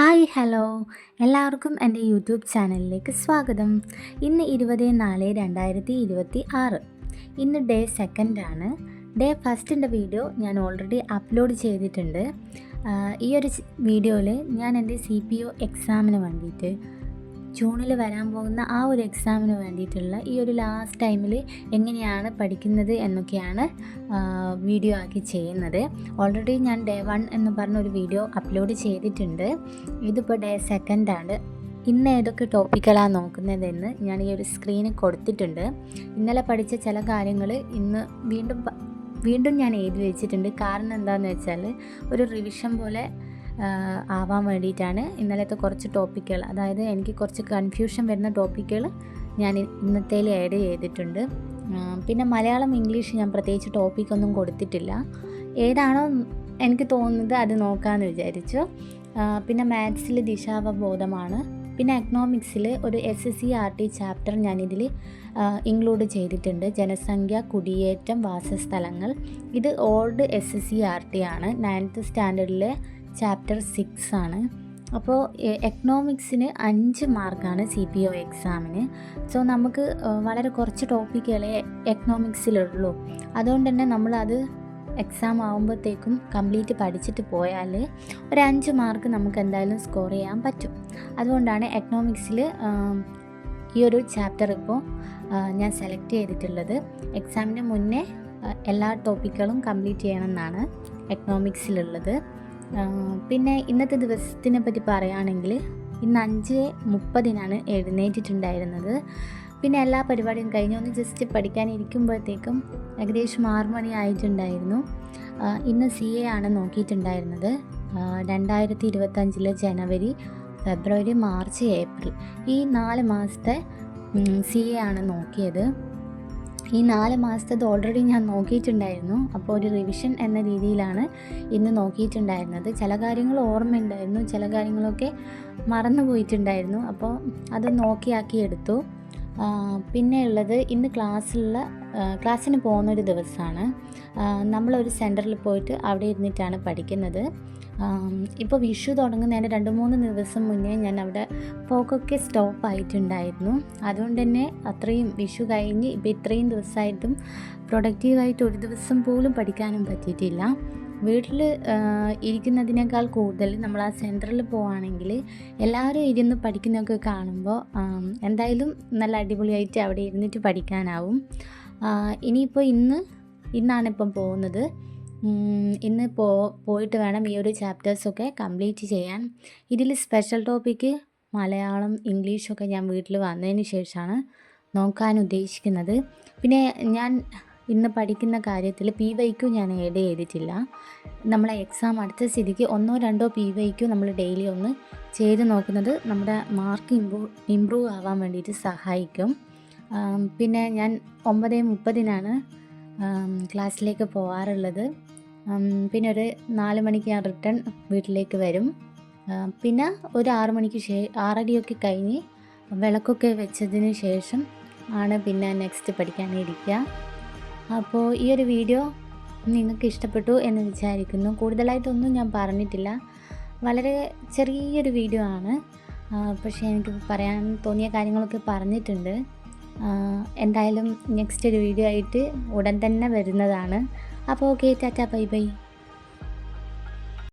Hi hello എല്ലാവർക്കും എൻ്റെ YouTube ചാനലിലേക്ക് സ്വാഗതം. ഇന്ന് 20/4/2026. ഇന്ന് ഡേ സെക്കൻഡാണ്. ഡേ ഫസ്റ്റിൻ്റെ വീഡിയോ ഞാൻ ഓൾറെഡി അപ്ലോഡ് ചെയ്തിട്ടുണ്ട്. ഈ ഒരു വീഡിയോയിൽ ഞാൻ എൻ്റെ CPO എക്സാമിന് വേണ്ടിയിട്ട് ജൂണിൽ വരാൻ പോകുന്ന ആ ഒരു എക്സാമിന് വേണ്ടിയിട്ടുള്ള ഈ ഒരു ലാസ്റ്റ് ടൈമിൽ എങ്ങനെയാണ് പഠിക്കുന്നത് എന്നൊക്കെയാണ് വീഡിയോ ആക്കി ചെയ്യുന്നത്. ഓൾറെഡി ഞാൻ ഡേ 1 എന്ന് പറഞ്ഞൊരു വീഡിയോ അപ്ലോഡ് ചെയ്തിട്ടുണ്ട്. ഇതിപ്പോൾ ഡേ സെക്കൻഡാണ്. ഇന്ന് ഏതൊക്കെ ടോപ്പിക്കുകളാണ് നോക്കുന്നതെന്ന് ഞാൻ ഈ ഒരു സ്ക്രീനിൽ കൊടുത്തിട്ടുണ്ട്. ഇന്നലെ പഠിച്ച ചില കാര്യങ്ങൾ ഇന്ന് വീണ്ടും ഞാൻ എഴുതി വെച്ചിട്ടുണ്ട്. കാരണം എന്താണെന്ന് വെച്ചാൽ ഒരു റിവിഷൻ പോലെ ആവാൻ വേണ്ടിയിട്ടാണ്. ഇന്നലത്തെ കുറച്ച് ടോപ്പിക്കുകൾ, അതായത് എനിക്ക് കുറച്ച് കൺഫ്യൂഷൻ വരുന്ന ടോപ്പിക്കുകൾ ഞാൻ ഇന്നത്തേൽ ആഡ് ചെയ്തിട്ടുണ്ട്. പിന്നെ മലയാളം ഇംഗ്ലീഷ് ഞാൻ പ്രത്യേകിച്ച് ടോപ്പിക്കൊന്നും കൊടുത്തിട്ടില്ല. ഏതാണോ എനിക്ക് തോന്നുന്നത് അത് നോക്കാമെന്ന് വിചാരിച്ചു. പിന്നെ മാത്സിൽ ദിശാവബോധമാണ്. പിന്നെ എക്കണോമിക്സിൽ ഒരു SSCRT ചാപ്റ്റർ ഞാനിതിൽ ഇൻക്ലൂഡ് ചെയ്തിട്ടുണ്ട്. ജനസംഖ്യ, കുടിയേറ്റം, വാസസ്ഥലങ്ങൾ. ഇത് ഓൾഡ് SSCRT ആണ്. 9th സ്റ്റാൻഡേർഡിലെ ചാപ്റ്റർ 6 ആണ്. അപ്പോൾ എക്കണോമിക്സിന് 5 മാർക്കാണ് CPO എക്സാമിന്. സോ നമുക്ക് വളരെ കുറച്ച് ടോപ്പിക്കുകളെ എക്കണോമിക്സിലുള്ളൂ. അതുകൊണ്ട് തന്നെ നമ്മളത് എക്സാം ആകുമ്പോഴത്തേക്കും കംപ്ലീറ്റ് പഠിച്ചിട്ട് പോയാൽ ഒരു 5 മാർക്ക് നമുക്ക് എന്തായാലും സ്കോർ ചെയ്യാൻ പറ്റും. അതുകൊണ്ടാണ് എക്കണോമിക്സിൽ ഈ ഒരു ചാപ്റ്റർ ഇപ്പോൾ ഞാൻ സെലക്ട് ചെയ്തിട്ടുള്ളത്. എക്സാമിന് മുന്നേ എല്ലാ ടോപ്പിക്കുകളും കംപ്ലീറ്റ് ചെയ്യണമെന്നാണ് എക്കണോമിക്സിലുള്ളത്. പിന്നെ ഇന്നത്തെ ദിവസത്തിനെ പറ്റി പറയുകയാണെങ്കിൽ ഇന്ന് 5:30 എഴുന്നേറ്റിട്ടുണ്ടായിരുന്നത്. പിന്നെ എല്ലാ പരിപാടിയും കഴിഞ്ഞ് ഒന്ന് ജസ്റ്റ് പഠിക്കാനിരിക്കുമ്പോഴത്തേക്കും ഏകദേശം 6 മണി ആയിട്ടുണ്ടായിരുന്നു. ഇന്ന് CA ആണ് നോക്കിയിട്ടുണ്ടായിരുന്നത്. 2025 ജനുവരി, ഫെബ്രുവരി, മാർച്ച്, ഏപ്രിൽ ഈ 4 മാസത്തെ CA ആണ് നോക്കിയത്. ഈ 4 മാസത്തേത് ഓൾറെഡി ഞാൻ നോക്കിയിട്ടുണ്ടായിരുന്നു. അപ്പോൾ ഒരു റിവിഷൻ എന്ന രീതിയിലാണ് ഇന്ന് നോക്കിയിട്ടുണ്ടായിരുന്നത്. ചില കാര്യങ്ങൾ ഓർമ്മയുണ്ടായിരുന്നു, ചില കാര്യങ്ങളൊക്കെ മറന്നു പോയിട്ടുണ്ടായിരുന്നു. അപ്പോൾ അത് നോക്കിയാക്കി എടുത്തു. പിന്നെ ഉള്ളത് ഇന്ന് ക്ലാസ്സിന് പോകുന്നൊരു ദിവസമാണ്. നമ്മളൊരു സെൻറ്ററിൽ പോയിട്ട് അവിടെ ഇരുന്നിട്ടാണ് പഠിക്കുന്നത്. ഇപ്പോൾ വിഷു തുടങ്ങുന്നതിന് 2-3 ദിവസം മുന്നേ ഞാൻ അവിടെ പോക്കൊക്കെ സ്റ്റോപ്പ് ആയിട്ടുണ്ടായിരുന്നു. അതുകൊണ്ട് തന്നെ അത്രയും വിഷു കഴിഞ്ഞ് ഇപ്പോൾ ഇത്രയും ദിവസമായിട്ടും പ്രൊഡക്റ്റീവായിട്ട് ഒരു ദിവസം പോലും പഠിക്കാനും പറ്റിയിട്ടില്ല. വീട്ടിൽ ഇരിക്കുന്നതിനേക്കാൾ കൂടുതൽ നമ്മൾ ആ സെൻറ്ററിൽ പോവുകയാണെങ്കിൽ എല്ലാവരും ഇരുന്ന് പഠിക്കുന്നതൊക്കെ കാണുമ്പോൾ എന്തായാലും നല്ല അടിപൊളിയായിട്ട് അവിടെ ഇരുന്നിട്ട് പഠിക്കാനാവും. ഇനിയിപ്പോൾ ഇന്നാണിപ്പം പോകുന്നത്. ഇന്ന് പോയിട്ട് വേണം ഈ ഒരു ചാപ്റ്റേഴ്സൊക്കെ കംപ്ലീറ്റ് ചെയ്യാൻ. ഇതിൽ സ്പെഷ്യൽ ടോപ്പിക്ക് മലയാളം, ഇംഗ്ലീഷൊക്കെ ഞാൻ വീട്ടിൽ വന്നതിന് ശേഷമാണ് നോക്കാൻ ഉദ്ദേശിക്കുന്നത്. പിന്നെ ഞാൻ ഇന്ന് പഠിക്കുന്ന കാര്യത്തിൽ PYQ ഞാൻ ആഡ് ചെയ്തിട്ടില്ല. നമ്മളെ എക്സാം അടുത്ത സ്ഥിതിക്ക് 1-2 PYQ നമ്മൾ ഡെയിലി ഒന്ന് ചെയ്ത് നോക്കുന്നത് നമ്മുടെ മാർക്ക് ഇമ്പ്രൂവ് ആവാൻ വേണ്ടിയിട്ട് സഹായിക്കും. പിന്നെ ഞാൻ 9:30 ക്ലാസ്സിലേക്ക് പോകാറുള്ളത്. പിന്നെ ഒരു 4 മണിക്ക് ഞാൻ റിട്ടേൺ വീട്ടിലേക്ക് വരും. പിന്നെ ഒരു 6 മണിക്ക് 6:30 കഴിഞ്ഞ് വിളക്കൊക്കെ വെച്ചതിന് ശേഷം ആണ് പിന്നെ നെക്സ്റ്റ് പഠിക്കാനിരിക്കുക. അപ്പോൾ ഈ ഒരു വീഡിയോ നിങ്ങൾക്ക് ഇഷ്ടപ്പെട്ടു എന്ന് വിചാരിക്കുന്നു. കൂടുതലായിട്ടൊന്നും ഞാൻ പറഞ്ഞിട്ടില്ല, വളരെ ചെറിയൊരു വീഡിയോ ആണ്. പക്ഷേ എനിക്ക് പറയാൻ തോന്നിയ കാര്യങ്ങളൊക്കെ പറഞ്ഞിട്ടുണ്ട്. എന്തായാലും നെക്സ്റ്റ് ഒരു വീഡിയോ ആയിട്ട് ഉടൻ തന്നെ വരുന്നതാണ്. അപ്പോൾ ഓക്കെ, ടാറ്റാ, ബൈ ബൈ.